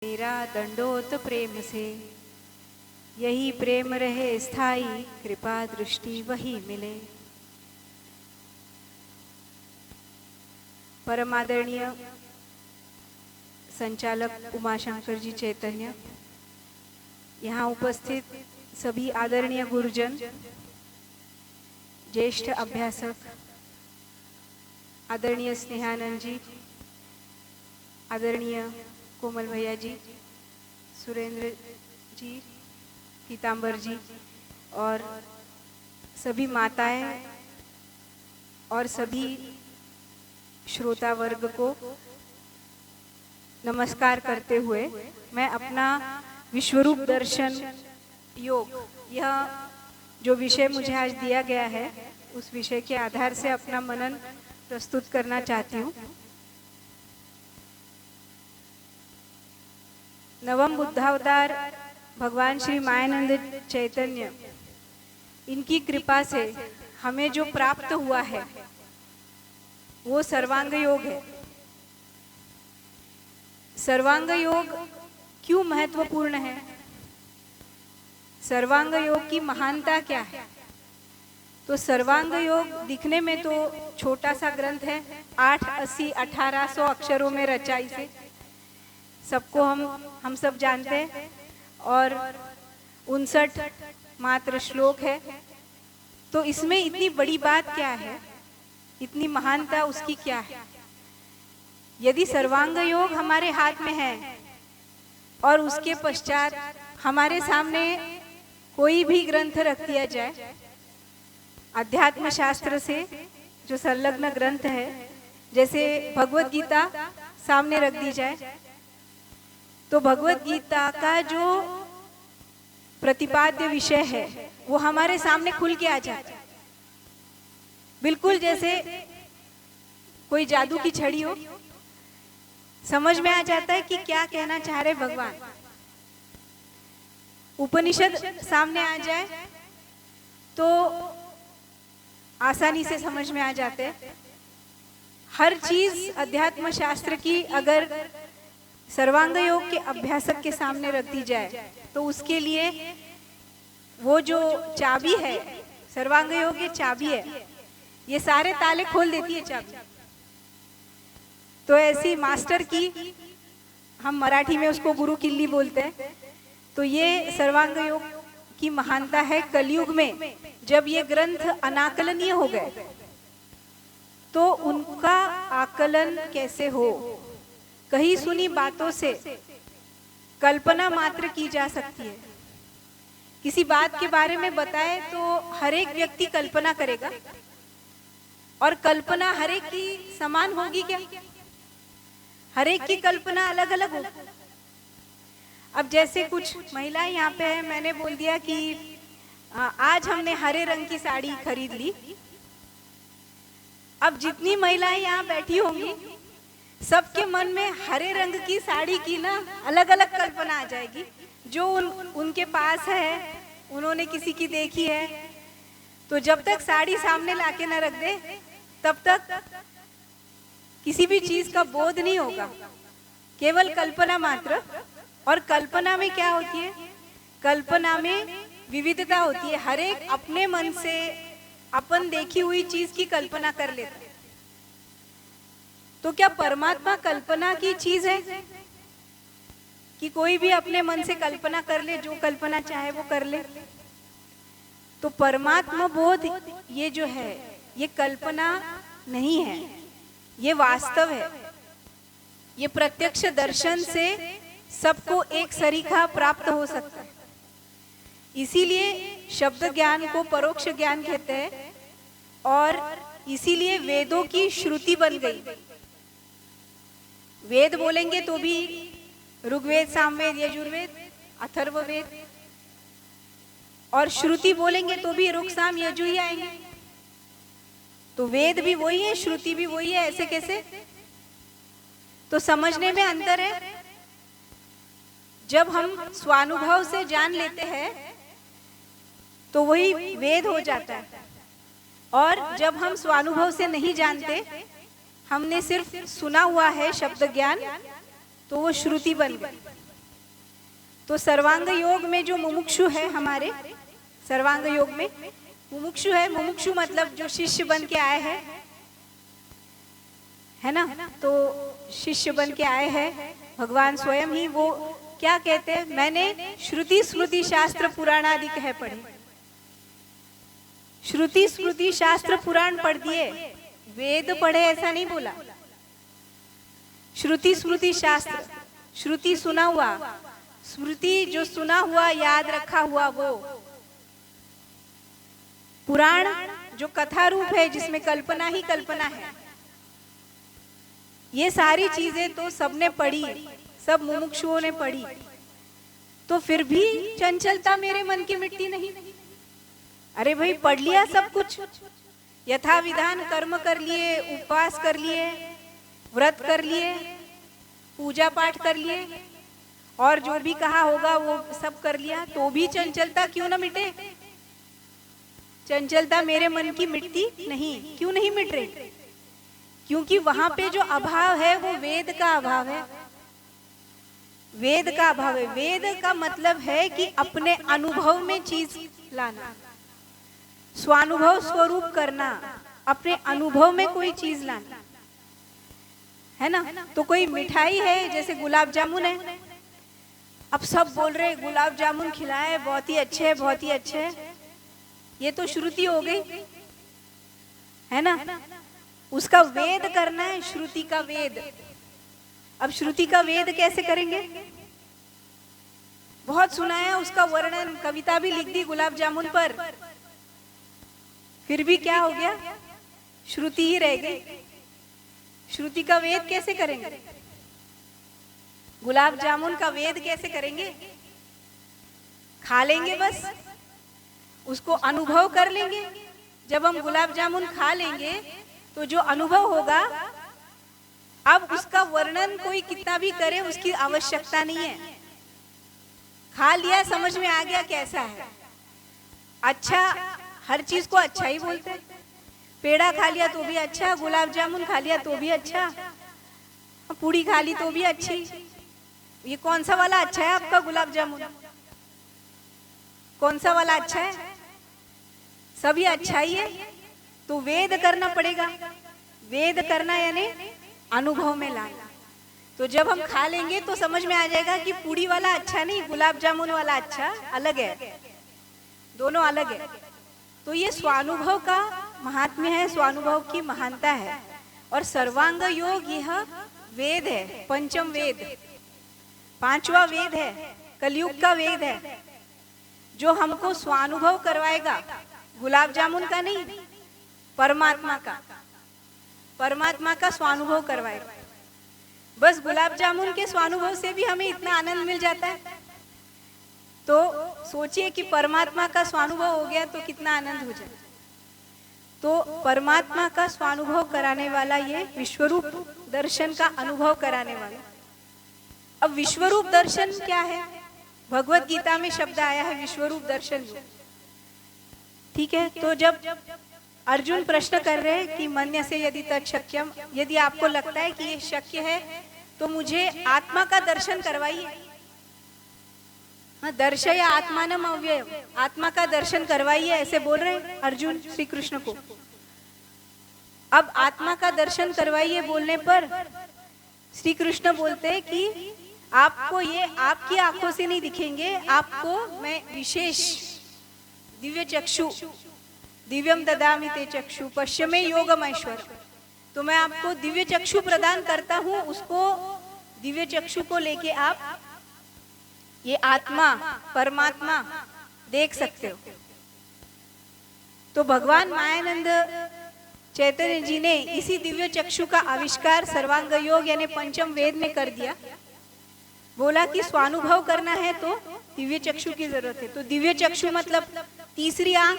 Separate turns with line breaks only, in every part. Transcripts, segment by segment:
मेरा दंडोत प्रेम से, यही प्रेम रहे स्थाई, कृपा दृष्टि वही मिले। परमादरणीय संचालक उमाशंकर जी चैतन्य, यहाँ उपस्थित सभी आदरणीय गुरुजन, ज्येष्ठ अभ्यासक आदरणीय स्नेहानंद जी, आदरणीय कोमल भैया जी, सुरेंद्र जी, पीतांबर जी और सभी माताएं और सभी श्रोता वर्ग को नमस्कार करते हुए मैं अपना विश्वरूप दर्शन योग, यह जो विषय मुझे आज दिया गया है उस विषय के आधार से अपना मनन प्रस्तुत करना चाहती हूँ। नवम बुद्धावतार भगवान श्री मायानंद चैतन्य, इनकी कृपा से हमें जो प्राप्त हुआ है वो सर्वांग योग है। सर्वांग योग क्यों महत्वपूर्ण है? सर्वांग योग की महानता क्या है? तो सर्वांग योग दिखने में तो छोटा सा ग्रंथ है, 880-1800 अक्षरों में रचा इसे, सबको हम सब जानते हैं, और 59 मात्र श्लोक है। तो इसमें इतनी बड़ी बात क्या है, इतनी महानता उसकी क्या है? यदि सर्वांग योग हमारे हाथ में है और उसके पश्चात हमारे सामने कोई भी ग्रंथ रख दिया जाए, अध्यात्म शास्त्र से जो संलग्न ग्रंथ है, जैसे भगवत गीता सामने रख दी जाए, तो भगवत गीता का जो प्रतिपाद्य विषय है वो हमारे सामने खुल के आ जाता है, बिल्कुल जैसे कोई जादू की छड़ी हो, समझ में आ जाता है कि क्या कहना चाह रहे भगवान। उपनिषद सामने आ जाए तो आसानी से समझ में आ जाते हैं। हर चीज अध्यात्म शास्त्र की अगर सर्वांग योग के अभ्यासक के सामने रख दी जाए तो उसके लिए वो जो चाबी है, सर्वांग योग ये चाबी है, ये सारे ताले खोल देती है चाबी। तो ऐसी मास्टर की, हम मराठी में उसको गुरु किल्ली बोलते हैं, तो ये सर्वांग योग की महानता है। कलयुग में जब ये ग्रंथ अनाकलनीय हो गए तो उनका आकलन कैसे हो? कहीं सुनी बातों से कल्पना मात्र की जा सकती है। किसी बात के बारे में बताए तो हर एक व्यक्ति कल्पना करेगा, और कल्पना हर एक की समान होगी क्या? हर एक की कल्पना अलग अलग होगी। अब जैसे कुछ महिलाएं यहाँ पे है, मैंने बोल दिया कि आज हमने हरे रंग की साड़ी खरीद ली। अब जितनी महिलाएं यहाँ बैठी होंगी, सबके मन में हरे रंग की साड़ी की ना अलग अलग कल्पना आ जाएगी। जो उनके पास है, उन्होंने किसी की देखी है, तो जब तक साड़ी सामने लाके न रख दे तब तक किसी भी चीज का बोध नहीं होगा, केवल कल्पना मात्र। और कल्पना में क्या होती है? कल्पना में विविधता होती है। हर एक अपने मन से अपन देखी हुई चीज की कल्पना कर लेता है। तो क्या परमात्मा कल्पना की चीज है कि कोई भी अपने मन से कल्पना कर ले, जो कल्पना चाहे वो कर ले? तो परमात्मा बोध ये जो है, ये कल्पना नहीं है, ये वास्तव है। ये प्रत्यक्ष दर्शन से सबको एक सरीखा प्राप्त हो सकता है। इसीलिए शब्द ज्ञान को परोक्ष ज्ञान कहते हैं, और इसीलिए वेदों की श्रुति बन गई। वेद बोलेंगे तो भी ऋग्वेद, सामवेद, यजुर्वेद, अथर्ववेद, और श्रुति बोलेंगे तो भी ऋग, साम, यजु ही आएंगे। तो वेद भी वही है, श्रुति भी वही है, ऐसे कैसे? तो समझने में अंतर है। जब हम स्वानुभव से जान लेते हैं तो वही वेद हो जाता है, और जब हम स्वानुभव से नहीं जानते, हमने सिर्फ सुना हुआ है शब्द ज्ञान, तो वो श्रुति बन गई। तो सर्वांग योग में जो मुमुक्षु है हमारे, सर्वांग योग में मुमुक्षु है, मुमुक्षु मतलब जो शिष्य बन के आए हैं, है ना। तो शिष्य बन के आए हैं भगवान स्वयं ही, वो क्या कहते हैं, मैंने श्रुति स्मृति शास्त्र पुराण आदि कह पढ़े। श्रुति स्मृति शास्त्र पुराण पढ़ दिए, वेद पढ़े ऐसा नहीं बोला। श्रुति स्मृति शास्त्र, श्रुति सुना हुआ, स्मृति जो सुना हुआ याद रखा हुआ, वो पुराण जो कथा रूप है जिसमें कल्पना ही कल्पना है। ये सारी चीजें तो सबने पढ़ी, सब मुमुक्षुओं ने पढ़ी, तो फिर भी चंचलता मेरे मन की मिटती नहीं। अरे भाई पढ़ लिया सब कुछ, यथा विधान कर्म कर लिए, उपवास कर लिए, व्रत कर लिए, पूजा पाठ कर लिए, और जो भी कहा होगा वो सब कर लिया, तो भी चंचलता क्यों ना मिटे? चंचलता मेरे मन की मिटती नहीं। क्यों नहीं मिट रही? क्योंकि वहां पे जो अभाव है वो वेद का अभाव है। वेद का अभाव है। वेद का मतलब है कि अपने अनुभव में चीज लाना, स्वानुभव स्वरूप करना, अपने अनुभव में कोई चीज लाना, है ना। तो कोई मिठाई है, जैसे गुलाब जामुन है, अब सब बोल रहे गुलाब जामुन खिलाए, बहुत ही अच्छे है, बहुत ही अच्छे है, ये तो श्रुति हो गई, है ना। उसका वेद करना है, श्रुति का वेद। अब श्रुति का वेद कैसे करेंगे? बहुत सुनाया उसका वर्णन, कविता भी लिख दी गुलाब जामुन पर, फिर भी क्या हो गया? श्रुति ही रह गई। श्रुति का वेद कैसे करेंगे? गुलाब जामुन का वेद कैसे करेंगे? खा लेंगे बस, उसको अनुभव कर लेंगे। जब हम गुलाब जामुन खा लेंगे तो जो अनुभव होगा, अब उसका वर्णन कोई कितना भी करे उसकी आवश्यकता नहीं है। खा लिया, समझ में आ गया कैसा है। अच्छा, हर चीज को अच्छा ही बोलते हैं। पेड़ा खा लिया तो भी अच्छा, गुलाब जामुन खा लिया तो भी अच्छा, पूड़ी खा ली तो भी अच्छी। ये कौन सा वाला अच्छा है आपका गुलाब जामुन? कौन सा वाला अच्छा है? सभी अच्छा ही है। तो वेद करना पड़ेगा। वेद करना यानी अनुभव में लाना। तो जब हम खा लेंगे तो समझ में आ जाएगा कि पूड़ी वाला अच्छा नहीं, गुलाब जामुन वाला अच्छा, अलग है, दोनों अलग है। तो ये स्वानुभव का महात्म्य है, स्वानुभव की महानता है। और सर्वांग योग यह वेद है, पंचम वेद, पांचवा वेद है, कलयुग का वेद है, जो हमको स्वानुभव करवाएगा। गुलाब जामुन का नहीं, परमात्मा का, परमात्मा का स्वानुभव करवाएगा। बस गुलाब जामुन के स्वानुभव से भी हमें इतना आनंद मिल जाता है, तो सोचिए कि परमात्मा का स्वानुभव हो गया तो कितना आनंद हो जाए। तो परमात्मा का स्वानुभव कराने वाला ये विश्वरूप दर्शन का अनुभव कराने वाला। अब विश्वरूप दर्शन क्या है? भगवत गीता में शब्द आया है विश्वरूप दर्शन, ठीक है। तो जब अर्जुन प्रश्न कर रहे हैं कि मन्य से यदि तत्शक्यम, यदि आपको लगता है कि ये शक्य है तो मुझे आत्मा का दर्शन करवाइए। दर्शय आत्मानम अव्ययम, आत्मा का दर्शन करवाइए, ऐसे बोल रहे हैं अर्जुन श्री कृष्ण को। अब आत्मा का दर्शन करवाइए बोलने पर श्री कृष्ण बोलते हैं कि आपको ये आपकी आंखों से नहीं दिखेंगे, आपको मैं विशेष दिव्य चक्षु, दिव्यम ददामि ते चक्षु पश्चिमे योगम ऐश्वर, तो मैं आपको दिव्य चक्षु प्रदान करता हूँ। उसको दिव्य चक्षु को लेके आप ये आत्मा परमात्मा देख सकते हो। तो भगवान मायानंद चैतन्य जी ने इसी दिव्य चक्षु का आविष्कार सर्वांग योग यानी पंचम वेद में कर दिया। बोला कि स्वानुभव करना है तो दिव्य चक्षु की जरूरत है। तो दिव्य चक्षु मतलब तीसरी आंख,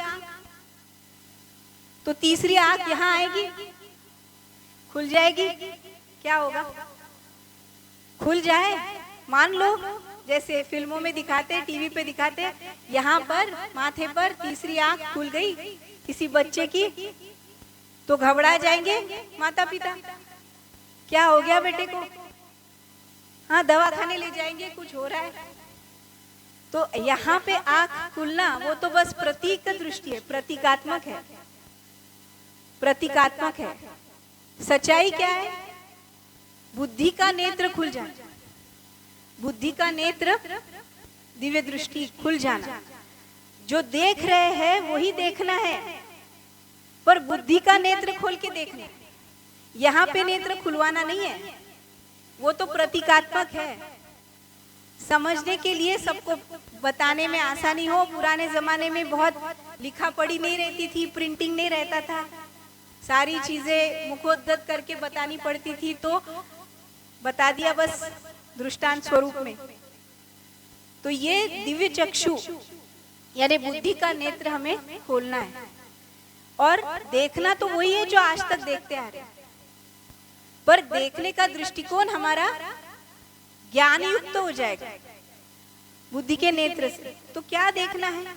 तो तीसरी आंख यहाँ आएगी, खुल जाएगी। क्या होगा? खुल जाए, मान लो जैसे फिल्मों में दिखाते, टीवी पे दिखाते, यहाँ पर माथे पर तीसरी आंख खुल गई किसी बच्चे की, तो घबरा जाएंगे माता पिता, क्या हो गया बेटे को? हाँ, दवा खाने ले जाएंगे, कुछ हो रहा है, तो यहाँ पे आंख खुलना वो तो बस प्रतीक दृष्टि है, प्रतीकात्मक है, प्रतीकात्मक है। सच्चाई क्या है? बुद्धि का नेत्र खुल जाना, बुद्धि का नेत्र, दिव्य दृष्टि खुल जाना। जो देख रहे हैं वही देखना है, पर बुद्धि का नेत्र खोल के देखना। यहाँ पे नेत्र खुलवाना नहीं है, वो तो प्रतीकात्मक है। समझने के लिए सबको बताने में आसानी हो। पुराने जमाने में बहुत लिखा पढ़ी नहीं रहती थी, प्रिंटिंग नहीं रहता था, सारी चीजें मुखोद्गत करके बतानी पड़ती थी, तो बता दिया बस दृष्टांत स्वरूप में। तो ये दिव्य चक्षु यानी बुद्धि का नेत्र हमें खोलना है। और देखना तो वही है जो आज तक देखते आ रहे, पर देखने का दृष्टिकोण हमारा ज्ञान युक्त हो जाएगा बुद्धि के नेत्र से। तो क्या देखना है?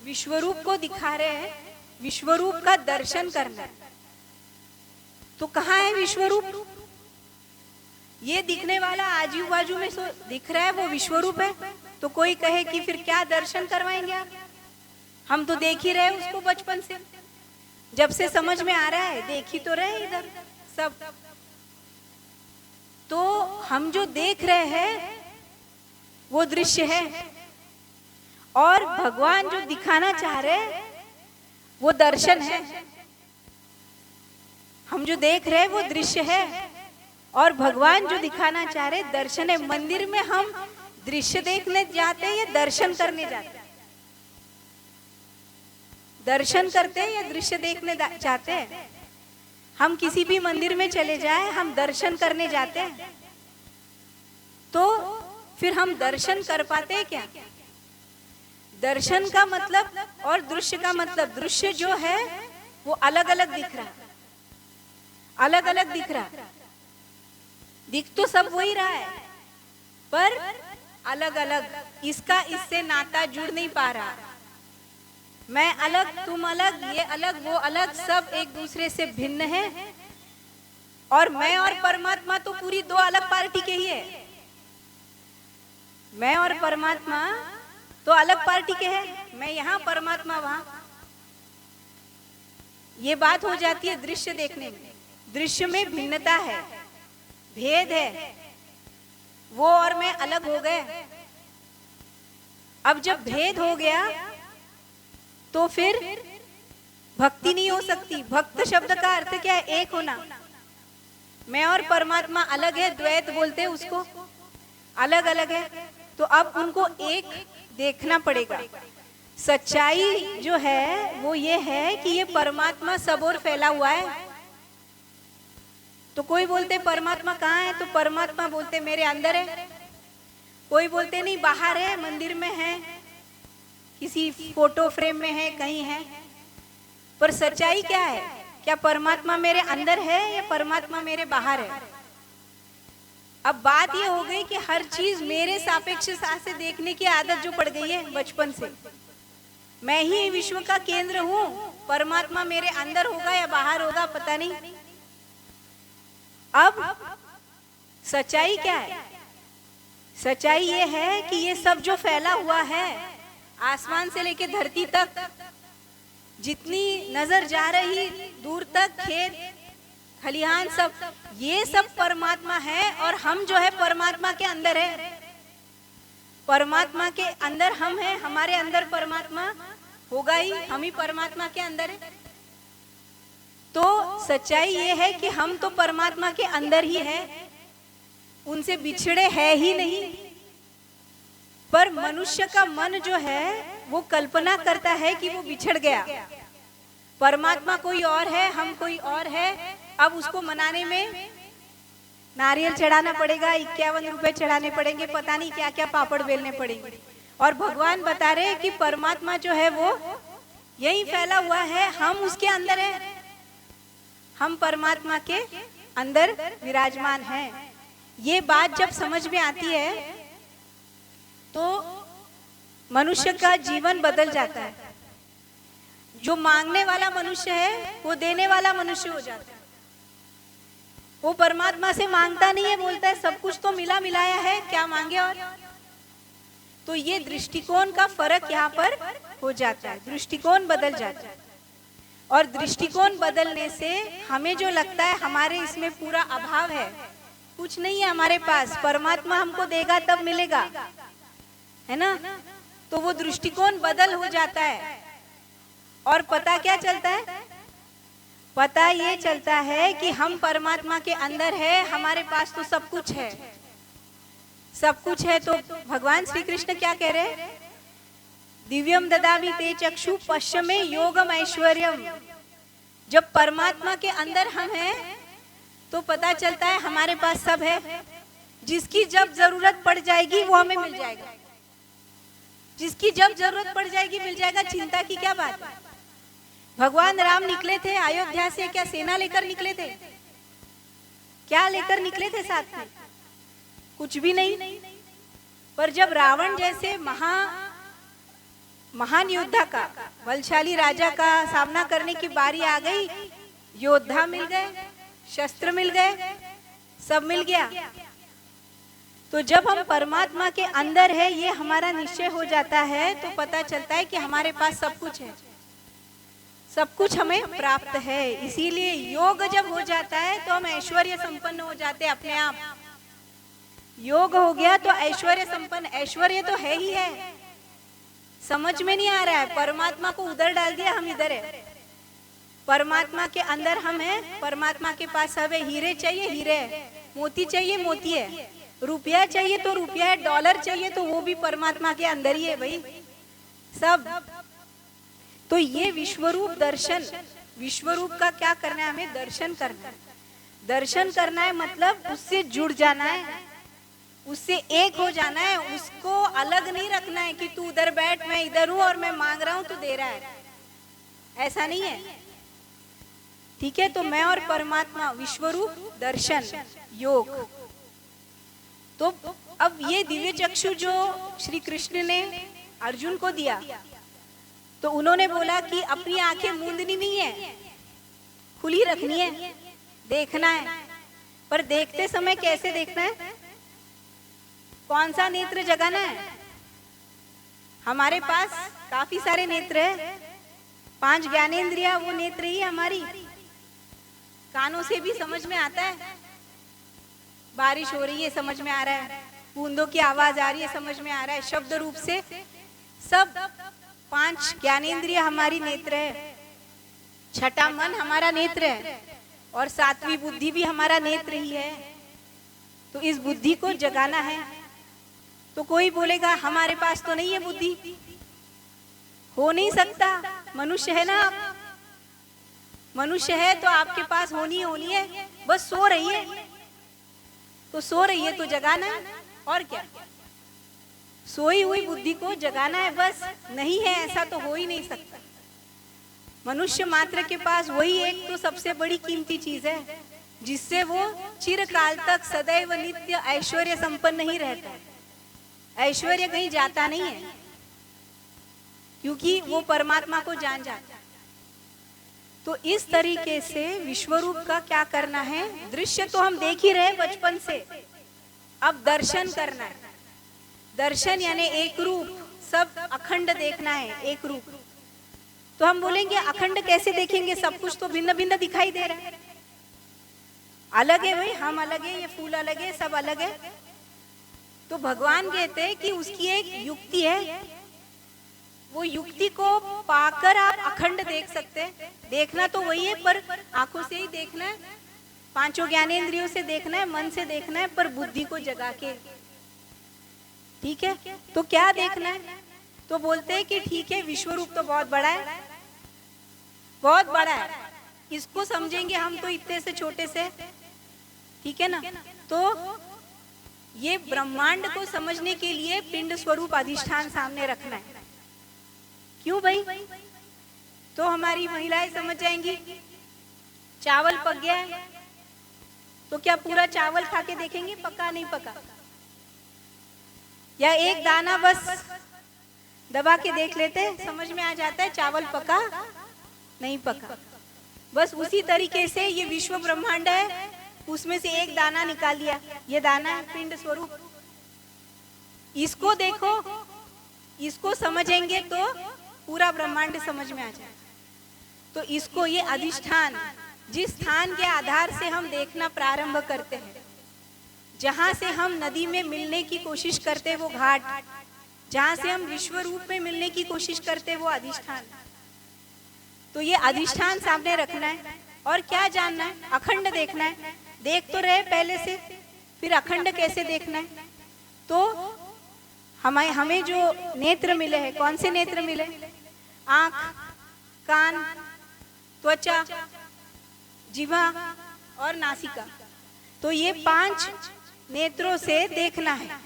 विश्वरूप को दिखा रहे हैं, विश्वरूप का दर्शन करना है। तो कहाँ है विश्वरूप? ये दिखने वाला आजू बाजू में सो दिख रहा है, वो विश्वरूप है। तो कोई कहे कि फिर क्या दर्शन करवाएंगे आप? हम तो देख ही रहे उसको बचपन से, जब से समझ में आ रहा है देख ही तो रहे इधर सब। तो हम जो देख रहे हैं वो दृश्य है, और भगवान जो दिखाना चाह रहे वो दर्शन है। हम जो देख रहे वो दृश्य है, और भगवान जो दिखाना चाह रहे दर्शन है। मंदिर में हम दृश्य देखने जाते हैं या दर्शन करने जाते हैं? दर्शन करते हैं या दृश्य देखने जाते हैं? हम किसी भी मंदिर में चले जाए, हम दर्शन करने जाते हैं, तो फिर हम दर्शन कर पाते हैं क्या? दर्शन का मतलब और दृश्य का मतलब, दृश्य जो है वो अलग अलग दिख रहा, अलग अलग दिख रहा। दिख तो सब वही रहा है, पर अलग अलग, इसका इससे नाता जुड़ नहीं पा रहा। मैं अलग, तुम अलग, ये अलग, वो अलग, सब एक दूसरे से भिन्न है। और मैं और परमात्मा तो पूरी दो अलग पार्टी के ही है। मैं और परमात्मा तो अलग पार्टी के हैं, मैं यहाँ, परमात्मा वहां। ये बात हो जाती है दृश्य देखने में। दृश्य में भिन्नता है, भेद है, वो और मैं अलग हो गए। अब जब भेद हो गया तो फिर भक्ति नहीं हो सकती। भक्त शब्द का अर्थ क्या है? एक होना। मैं और परमात्मा अलग है, द्वैत बोलते हैं उसको, अलग अलग है। तो अब उनको एक देखना पड़ेगा। सच्चाई जो है वो ये है कि ये परमात्मा सब ओर फैला हुआ है। तो कोई बोलते परमात्मा कहाँ है? तो परमात्मा बोलते मेरे अंदर है। कोई बोलते नहीं बाहर है, मंदिर में है, किसी फोटो फ्रेम में है, कहीं है। पर सच्चाई क्या है? क्या परमात्मा मेरे अंदर है या परमात्मा मेरे बाहर है? अब बात ये हो गई कि हर चीज मेरे सापेक्ष से देखने की आदत जो पड़ गई है बचपन से। मैं ही विश्व का केंद्र हूँ, परमात्मा मेरे अंदर होगा या बाहर होगा पता नहीं। अब सच्चाई क्या है? सच्चाई ये है कि ये सब जो फैला हुआ है, आसमान से लेके धरती तक, जितनी नजर जा रही दूर तक, खेत खलिहान, सब ये सब परमात्मा है। और हम जो है परमात्मा के अंदर है। परमात्मा के अंदर हम हैं, हमारे अंदर परमात्मा होगा ही, हम ही परमात्मा के अंदर है। तो सच्चाई ये है कि हम तो परमात्मा के अंदर ही है, उनसे बिछड़े है ही नहीं। पर मनुष्य का मन जो है वो कल्पना करता है कि वो बिछड़ गया, परमात्मा कोई और है, हम कोई और है। अब उसको मनाने में नारियल चढ़ाना पड़ेगा, 51 रुपए चढ़ाने पड़ेंगे, पता नहीं क्या क्या पापड़ बेलने पड़ेंगे। और भगवान बता रहे हैं कि परमात्मा जो है वो यही फैला हुआ है, हम उसके अंदर है, हम परमात्मा के अंदर विराजमान हैं। ये बात जब समझ में आती है तो मनुष्य का जीवन बदल जाता है। जो मांगने वाला मनुष्य है वो देने वाला मनुष्य हो जाता है। वो परमात्मा से मांगता नहीं है, बोलता है सब कुछ तो मिला मिलाया है, क्या मांगे। और तो ये दृष्टिकोण का फर्क यहाँ पर हो जाता है, दृष्टिकोण बदल जाता है। और दृष्टिकोण बदलने से हमें जो लगता है हमारे इसमें पूरा अभाव है, कुछ नहीं है हमारे पास, परमात्मा हमको देगा तब मिलेगा, है ना। तो वो दृष्टिकोण बदल हो जाता है। और पता क्या चलता है? पता ये चलता है कि हम परमात्मा के अंदर है, हमारे पास तो सब कुछ है, सब कुछ है। तो भगवान श्री कृष्ण क्या कह रहे हैं? दिव्यम ददामि ते चक्षु पश्चिमे योगम ऐश्वर्यम। जब परमात्मा के अंदर हम हैं तो पता चलता है हमारे पास सब है। जिसकी जब जरूरत पड़ जाएगी वो हमें मिल जाएगा, जिसकी जब जरूरत पड़ जाएगी मिल जाएगा। चिंता की क्या बात है? भगवान राम निकले थे अयोध्या से, क्या सेना लेकर निकले थे? क्या लेकर निकले थे साथ में? कुछ भी नहीं। पर जब रावण जैसे महान योद्धा का, बलशाली राजा का सामना करने की बारी आ गई, योद्धा मिल गए, शस्त्र मिल गए, सब मिल गया। तो जब हम परमात्मा के अंदर है ये हमारा निश्चय हो जाता है तो पता चलता है कि हमारे पास सब कुछ है, सब कुछ हमें प्राप्त है। इसीलिए योग जब हो जाता है तो हम ऐश्वर्य संपन्न हो जाते हैं अपने आप। योग हो गया तो ऐश्वर्य संपन्न, ऐश्वर्य तो है ही है, समझ में नहीं आ रहा है। परमात्मा को उधर डाल दिया, हम इधर है। परमात्मा के अंदर हम हैं, परमात्मा के पास सब है। हीरे चाहिए हीरे है, मोती चाहिए मोती है, रुपया चाहिए तो रुपया है, डॉलर चाहिए तो वो भी परमात्मा के अंदर ही है भाई सब। तो ये विश्वरूप दर्शन, विश्वरूप का क्या करना है? हमें दर्शन करना है। दर्शन करना है मतलब उससे जुड़ जाना है, उससे एक हो जाना है। उसको अलग नहीं रखना है कि तू उधर बैठ, मैं इधर हूं और मैं मांग रहा हूं तू दे रहा है, ऐसा नहीं है। ठीक है, तो मैं और परमात्मा, विश्वरूप दर्शन योग। तो अब ये दिव्य चक्षु जो श्री कृष्ण ने अर्जुन को दिया, तो उन्होंने बोला कि अपनी आंखें मूंदनी नहीं है, खुली रखनी है, देखना है। पर देखते समय कैसे देखना है? कौन सा नेत्र जगाना है? हमारे पास काफी सारे नेत्र है, 5 ज्ञानेंद्रिया, वो नेत्र ही हमारी। कानों से भी समझ में आता है, बारिश हो रही है समझ में आ रहा है, बूंदों की आवाज आ रही है समझ में आ रहा है, शब्द रूप से सब 5 ज्ञानेंद्रिय हमारी नेत्र है। छठा मन हमारा नेत्र है और 7वीं बुद्धि भी हमारा नेत्र ही है। तो इस बुद्धि को जगाना है। तो कोई बोलेगा हमारे पास तो नहीं है बुद्धि, हो नहीं सकता, मनुष्य है ना आप, मनुष्य है तो आपके पास होनी है, बस सो रही है तो सो रही है तो जगाना है, और क्या, सोई हुई बुद्धि को जगाना है बस। नहीं है ऐसा तो हो ही नहीं सकता। मनुष्य मात्र के पास वही एक तो सबसे बड़ी कीमती चीज है जिससे वो चिरकाल तक सदैव नित्य ऐश्वर्य संपन्न ही रहता है। ऐश्वर्य कहीं जाता नहीं है क्योंकि वो परमात्मा को जान जाता है। तो इस तरीके से विश्वरूप का क्या करना है? दृश्य तो हम देख ही रहे बचपन से, अब दर्शन करना है। दर्शन यानी एक रूप, सब अखंड देखना है, एक रूप। तो हम बोलेंगे अखंड कैसे देखेंगे? सब कुछ तो भिन्न भिन्न दिखाई दे रहा है, अलग है भाई, हम अलग है, ये फूल अलग है, सब अलग है। तो भगवान कहते हैं कि उसकी एक युक्ति है, वो युक्ति को पाकर आप अखंड देख सकते हैं। देखना तो वही है, पर आंखों से ही देखना है, 5 ज्ञानेंद्रियों से देखना है, मन से देखना है, पर बुद्धि को जगा के। ठीक है, तो क्या देखना है? तो बोलते हैं कि ठीक है, विश्वरूप तो बहुत बड़ा है, बहुत बड़ा है, इसको समझेंगे हम तो इतने से छोटे से, ठीक है ना। तो ये ब्रह्मांड को समझने के लिए पिंड स्वरूप अधिष्ठान सामने रखना है। क्यों भाई? तो हमारी महिलाएं समझ जाएंगी चावल पक गया है, तो क्या पूरा चावल खा के देखेंगे पका नहीं पका, या एक दाना बस दबा के देख लेते, समझ में आ जाता है चावल पका नहीं पका। बस उसी तरीके से ये विश्व ब्रह्मांड है, उसमें से एक दाना निकाल लिया, ये दाना है पिंड स्वरूप, इसको देखो इसको समझेंगे तो पूरा ब्रह्मांड समझ में आ जाए। तो इसको ये अधिष्ठान, जिस स्थान के आधार से हम देखना प्रारंभ करते हैं, जहाँ से हम नदी में मिलने की कोशिश करते हैं वो घाट, जहाँ से हम विश्व रूप में मिलने की कोशिश करते हैं वो अधिष्ठान। तो ये अधिष्ठान सामने रखना है और क्या जानना है, अखंड देखना है। देख तो रहे पहले से, फिर अखंड कैसे देखना है। तो हमें जो नेत्र मिले हैं, कौन से नेत्र मिले, आंख, कान, त्वचा, जीवा और नासिका। तो ये 5 नेत्रों से देखना है।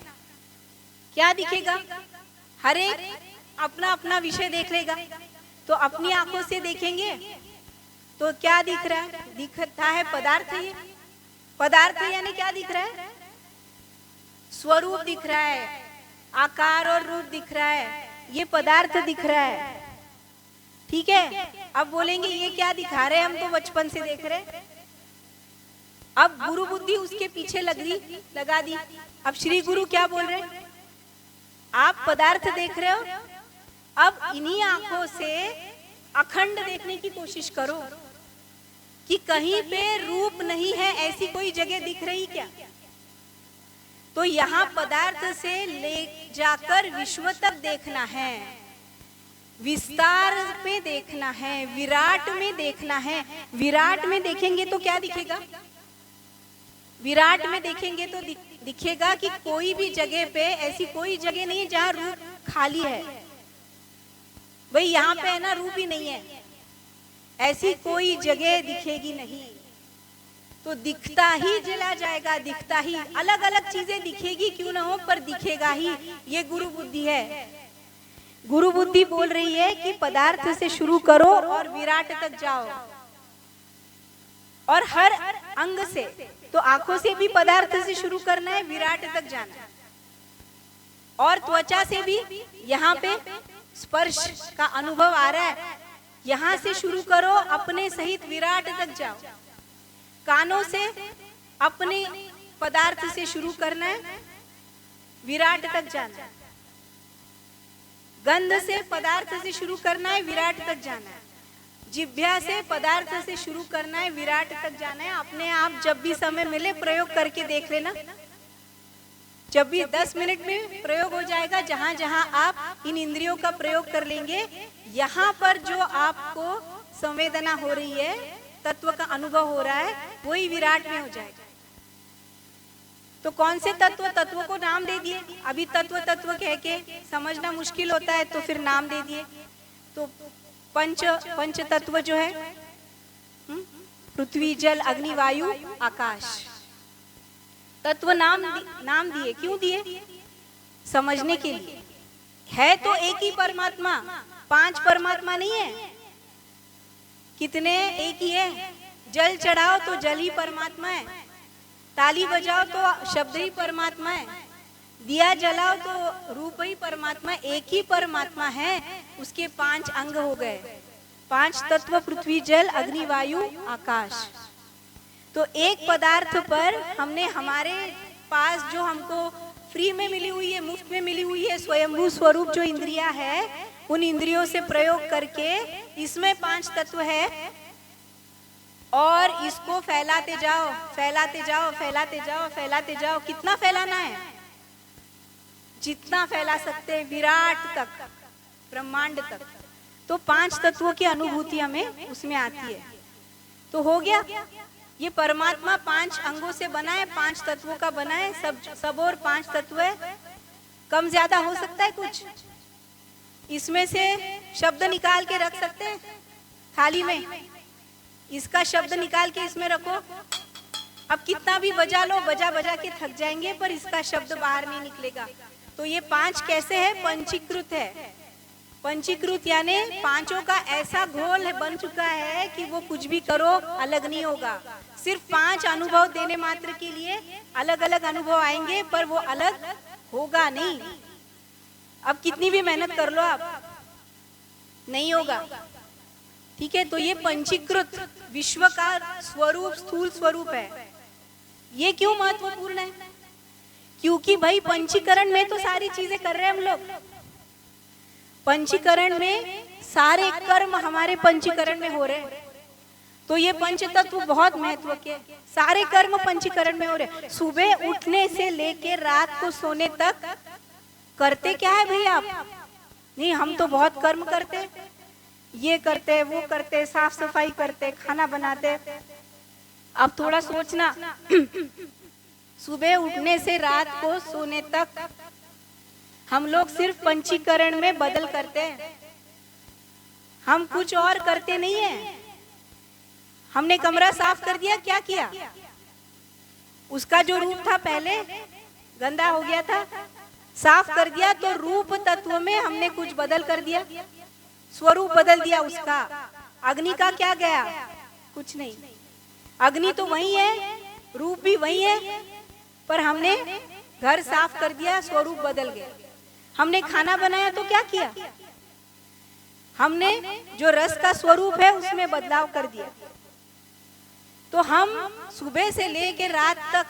क्या दिखेगा, हर एक अपना अपना विषय देख लेगा। तो अपनी आंखों से देखेंगे तो क्या दिख रहा है, दिखता है पदार्थ। ये पदार्थ यानी क्या दिख रहा है, स्वरूप दिख रहा है, आकार और रूप दिख रहा है, ये पदार्थ दिख रहा है। ठीक है, अब बोलेंगे ये क्या दिखा रहे हैं, हम तो बचपन से देख रहे। अब गुरु बुद्धि उसके पीछे लगा दी। अब श्री गुरु क्या बोल रहे हैं, आप पदार्थ देख रहे हो, अब इन्हीं आंखों से अखंड देखने की कोशिश करो कि कहीं पे रूप नहीं है, ऐसी कोई जगह दिख रही क्या। तो यहाँ पदार्थ से ले जाकर विश्व तक देखना है, विस्तार में देखना है, विराट में देखना है। विराट में देखेंगे तो क्या दिखेगा, विराट में देखेंगे तो दिखेगा कि कोई भी जगह पे ऐसी कोई जगह नहीं है जहाँ रूप खाली है। भाई यहाँ पे है ना, रूप ही नहीं है, ऐसी कोई जगह दिखेगी नहीं। तो दिखता ही जला जाएगा, दिखता ही, अलग अलग चीजें दिखेगी क्यों ना हो, पर दिखेगा ही। ये गुरु बुद्धि है। गुरु बुद्धि बोल रही है कि पदार्थ से शुरू करो और विराट तक जाओ, और हर अंग से। तो आंखों से भी पदार्थ से शुरू करना है, विराट तक जाना है। और त्वचा से भी यहाँ पे स्पर्श का अनुभव आ रहा है, यहाँ से शुरू करो, अपने सहित विराट तक जाओ। कानों से अपने पदार्थ से शुरू करना है, विराट तक जाना है। गंध से पदार्थ से शुरू करना है, विराट तक जाना है। जिह्वा से पदार्थ से शुरू करना है, विराट तक जाना है। अपने आप जब भी समय मिले प्रयोग करके देख लेना। जब भी 10 मिनट में प्रयोग हो जाएगा, जहां जहां आप इन इंद्रियों का प्रयोग कर लेंगे, यहाँ पर जो आपको संवेदना हो रही है, तत्व का अनुभव हो रहा है, वही विराट में हो जाएगा। तो कौन से तत्व को नाम दे दिए। अभी तत्व कह के समझना मुश्किल होता है, तो फिर नाम दे दिए। तो पंच तत्व जो है, पृथ्वी, जल, अग्नि, वायु, आकाश, तत्व नाम दिए। क्यों दिए, समझने के लिए। है तो एक ही परमात्मा, 5 परमात्मा नहीं है। कितने, एक ही है। जल चढ़ाओ तो जल ही परमात्मा है, ताली बजाओ तो शब्द ही परमात्मा है, दिया जलाओ तो रूप ही परमात्मा, एक ही परमात्मा है। उसके 5 अंग हो गए, 5 तत्व, पृथ्वी, जल, अग्नि, वायु, आकाश। तो एक पदार्थ पर हमने हमारे पास जो हमको फ्री में मिली हुई है, मुफ्त में मिली हुई है, स्वयंभू स्वरूप जो इंद्रियां है, उन इंद्रियों से प्रयोग करके इसमें 5 तत्व है, और इसको फैलाते जाओ, फैलाते जाओ, फैलाते जाओ, फैलाते जाओ। कितना फैलाना है, जितना फैला सकते हैं, विराट तक, ब्रह्मांड तक। तो 5 तत्वों की अनुभूति हमें उसमें आती है। तो हो गया, ये परमात्मा 5 अंगों से बना है, 5 तत्वों का बना है। सब और 5 तत्व है। कम ज्यादा हो सकता है कुछ, इसमें से शब्द निकाल के रख सकते हैं थाली में, इसका शब्द निकाल के इसमें रखो। अब कितना भी बजा लो, बजा बजा के थक जाएंगे, पर इसका शब्द बाहर नहीं निकलेगा। तो ये 5 कैसे है, पंचीकृत है। पंचीकृत यानी 5 का ऐसा घोल बन चुका है कि वो कुछ भी करो अलग नहीं होगा। सिर्फ 5 अनुभव देने मात्र के लिए अलग अलग अनुभव आएंगे, पर वो अलग होगा नहीं। अब कितनी भी मेहनत कर लो आप, नहीं होगा। ठीक है, तो ये पंचीकृत विश्व का स्वरूप, स्थूल स्वरूप है। ये क्यों महत्वपूर्ण है, क्योंकि भाई पंचीकरण में तो सारी चीजें कर रहे हैं हम लोग। पंचीकरण में सारे कर्म हमारे पंचीकरण में हो रहे हैं। तो ये पंच तत्व बहुत महत्व के, सारे कर्म पंचीकरण में हो रहे। सुबह उठने से लेके रात को सोने तक करते क्या है भैया आप? नहीं, हम तो बहुत कर्म करते, ये करते, वो करते, साफ सफाई करते, खाना बनाते। अब थोड़ा सोचना, सुबह उठने से रात को सोने तक हम लोग सिर्फ पंचीकरण में बदल करते हैं, हम कुछ और करते नहीं है। हमने कमरा साफ कर दिया, क्या किया? उसका जो रूप था पहले गंदा हो गया था, साफ कर दिया, तो रूप तत्व में हमने कुछ बदल कर दिया, स्वरूप बदल दिया उसका। अग्नि का क्या गया? कुछ नहीं, अग्नि तो वही है, रूप भी वही है, पर हमने घर साफ कर दिया, स्वरूप बदल गया। हमने खाना बनाया तो क्या किया? हमने जो रस का स्वरूप है उसमें बदलाव कर दिया। तो हम सुबह से लेकर रात तक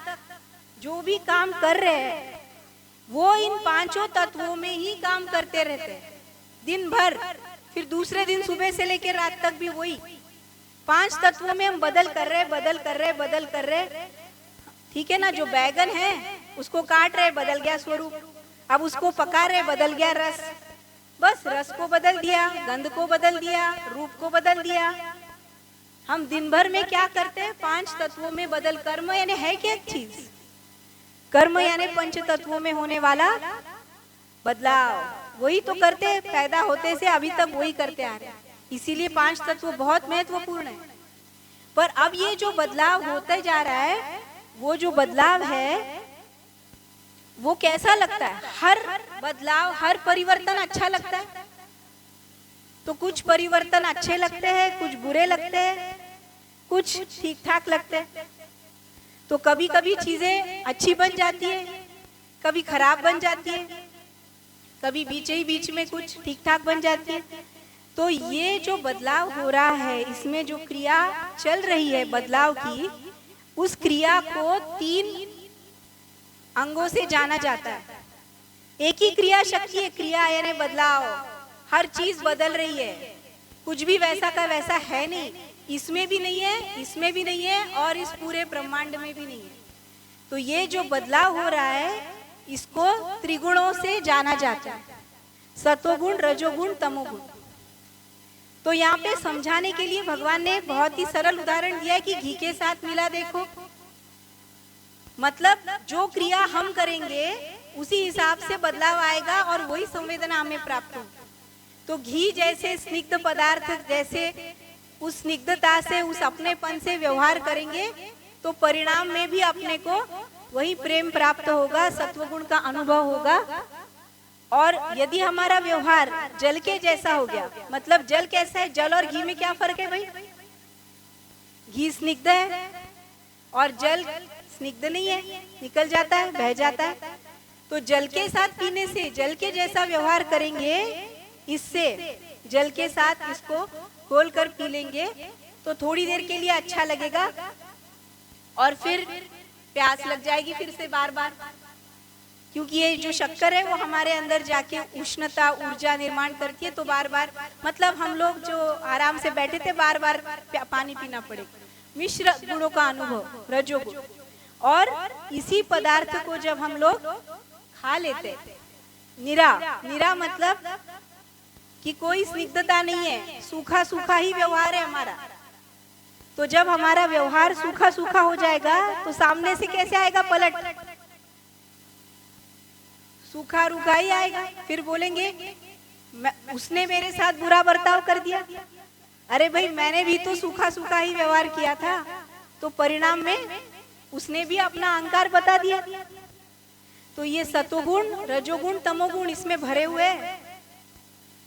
जो भी काम कर रहे हैं वो इन पांचों तत्वों में ही काम करते रहते हैं दिन भर। फिर दूसरे दिन सुबह से लेकर रात तक भी वही 5 तत्वों में हम बदल कर रहे। ठीक है ना? जो बैगन है उसको काट रहे, बदल गया स्वरूप। अब उसको पका रहे, बदल गया रस। बस रस को बदल दिया, गंध को बदल दिया, रूप को बदल दिया। हम दिन भर में क्या करते हैं? 5 तत्वों में बदल। कर्म यानी है क्या चीज? कर्म यानी पंच तत्वों में होने वाला बदलाव, वही तो करते हैं। पैदा होते से अभी तक वही करते आ रहे हैं। इसीलिए 5 तत्व बहुत महत्वपूर्ण है। पर अब ये जो बदलाव होता जा रहा है, वो जो बदलाव है वो कैसा लगता है? हर बदलाव, हर परिवर्तन अच्छा लगता है। तो कुछ परिवर्तन अच्छे लगते हैं, कुछ बुरे लगते हैं, कुछ ठीक ठाक लगते हैं। तो कभी कभी चीजें अच्छी बन जाती है, कभी खराब बन जाती है, कभी बीच ही बीच में कुछ ठीक ठाक बन जाती है। तो ये जो बदलाव हो रहा है, इसमें जो क्रिया चल रही है बदलाव की, उस क्रिया को 3 अंगों से जाना जाता है। एक ही क्रिया शक्ति है, क्रिया यानी बदलाव। हर चीज बदल रही है, कुछ भी वैसा का वैसा है नहीं। इसमें भी नहीं है, इसमें भी नहीं है, और इस पूरे ब्रह्मांड में भी नहीं है। तो ये जो बदलाव हो रहा है इसको त्रिगुणों से जाना जाता है, सतोगुण, रजोगुण, तमोगुण। तो यहाँ पे समझाने के लिए भगवान ने बहुत ही सरल उदाहरण दिया है कि घी के साथ मिला देखो। मतलब जो क्रिया हम करेंगे उसी हिसाब से बदलाव आएगा और वही संवेदना हमें प्राप्त होगी। तो घी जैसे स्निग्ध पदार्थ, जैसे उस स्निग्धता से, उस अपनेपन से व्यवहार करेंगे तो परिणाम में भी अपने को वही प्रेम प्राप्त होगा, सत्वगुण का अनुभव होगा। और यदि हमारा व्यवहार जल के जैसा हो गया, मतलब जल कैसा है? जल और घी में क्या फर्क है भाई? घी स्निग्ध है और जल स्निग्ध नहीं है, निकल जाता है, बह जाता है। तो जल के साथ पीने से जल के जैसा व्यवहार करेंगे, इससे जल के साथ इसको घोल कर पी लेंगे तो थोड़ी देर के लिए अच्छा लगेगा और फिर प्यास लग जाएगी फिर से बार बार, क्योंकि ये जो शक्कर है वो हमारे अंदर जाके उष्णता, ऊर्जा निर्माण करती है। तो बार बार, मतलब हम लोग जो आराम से बैठे थे, बार बार पानी पीना पड़ेगा। मिश्र गुणों का अनुभव, रजोगुण। और इसी पदार्थ को जब हम लोग खा लेते, निरा मतलब कि कोई स्निग्धता नहीं है, सूखा सूखा ही व्यवहार है हमारा। तो जब हमारा व्यवहार सूखा सूखा हो जाएगा तो सामने से कैसे आएगा पलट? सूखा रूखा ही आएगा। फिर बोलेंगे उसने मेरे साथ बुरा बर्ताव कर दिया। अरे भाई, मैंने भी तो सूखा सूखा ही व्यवहार किया था, तो परिणाम में उसने भी अपना अहंकार बता दिया। तो ये सतोगुण, रजोगुण, तमोगुण इसमें भरे हुए हैं।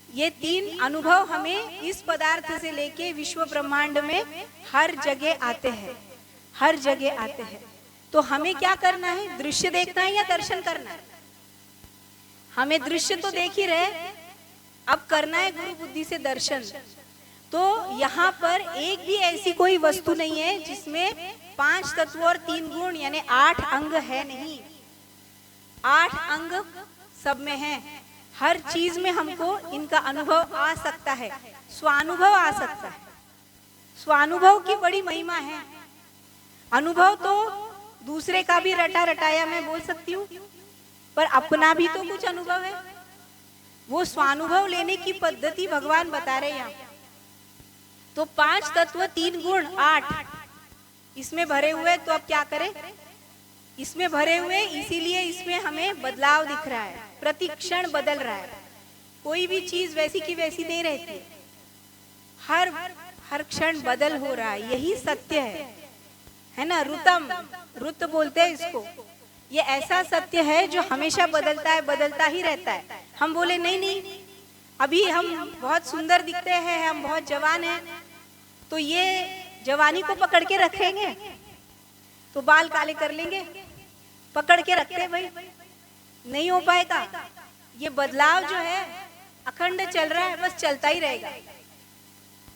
ये 3 अनुभव हमें इस पदार्थ से लेके विश्व ब्रह्मांड में हर जगह आते हैं, हर जगह आते हैं। तो हमें क्या करना है? दृश्य देखना है या दर्शन करना है? हमें दृश्य तो देख ही रहे, अब करना है गुरु बुद्धि से दर्शन। तो यहाँ पर एक भी ऐसी कोई वस्तु नहीं है जिसमें 5 तत्व और 3 गुण यानी 8 अंग है नहीं। 8 अंग सब में है। हर चीज में हमको इनका अनुभव आ सकता है, स्वानुभव आ सकता है। स्वानुभव की बड़ी महिमा है। अनुभव तो दूसरे का भी रटा रटाया मैं बोल सकती हूँ, पर अपना भी तो कुछ अनुभव है। वो स्वानुभव लेने की पद्धति भगवान बता रहे यहाँ। तो 5 तत्व 3 गुण 8 इसमें भरे हुए, तो अब क्या करें? इसमें भरे हुए, इसीलिए इसमें हमें बदलाव दिख रहा है, प्रति क्षण बदल रहा है। कोई भी चीज वैसी की वैसी नहीं रहती, हर क्षण बदल हो रहा है। यही सत्य है ना। रुतम, रुत बोलते हैं इसको। ये ऐसा सत्य है जो हमेशा बदलता है, बदलता ही रहता है। हम बोले नहीं, अभी हम बहुत सुंदर दिखते हैं, हम बहुत जवान हैं, तो ये जवानी को पकड़ के रखेंगे तो बाल काले कर लेंगे, पकड़ के रखते भाई, नहीं हो पाएगा। ये बदलाव जो है अखंड चल रहा है, बस चलता ही रहेगा।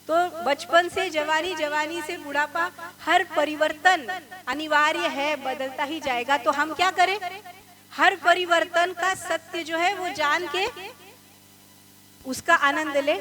तो बचपन से जवानी, जवानी से बुढ़ापा, हर परिवर्तन अनिवार्य है, बदलता ही जाएगा। तो हम क्या करें? हर परिवर्तन का सत्य जो है वो जान के उसका आनंद ले।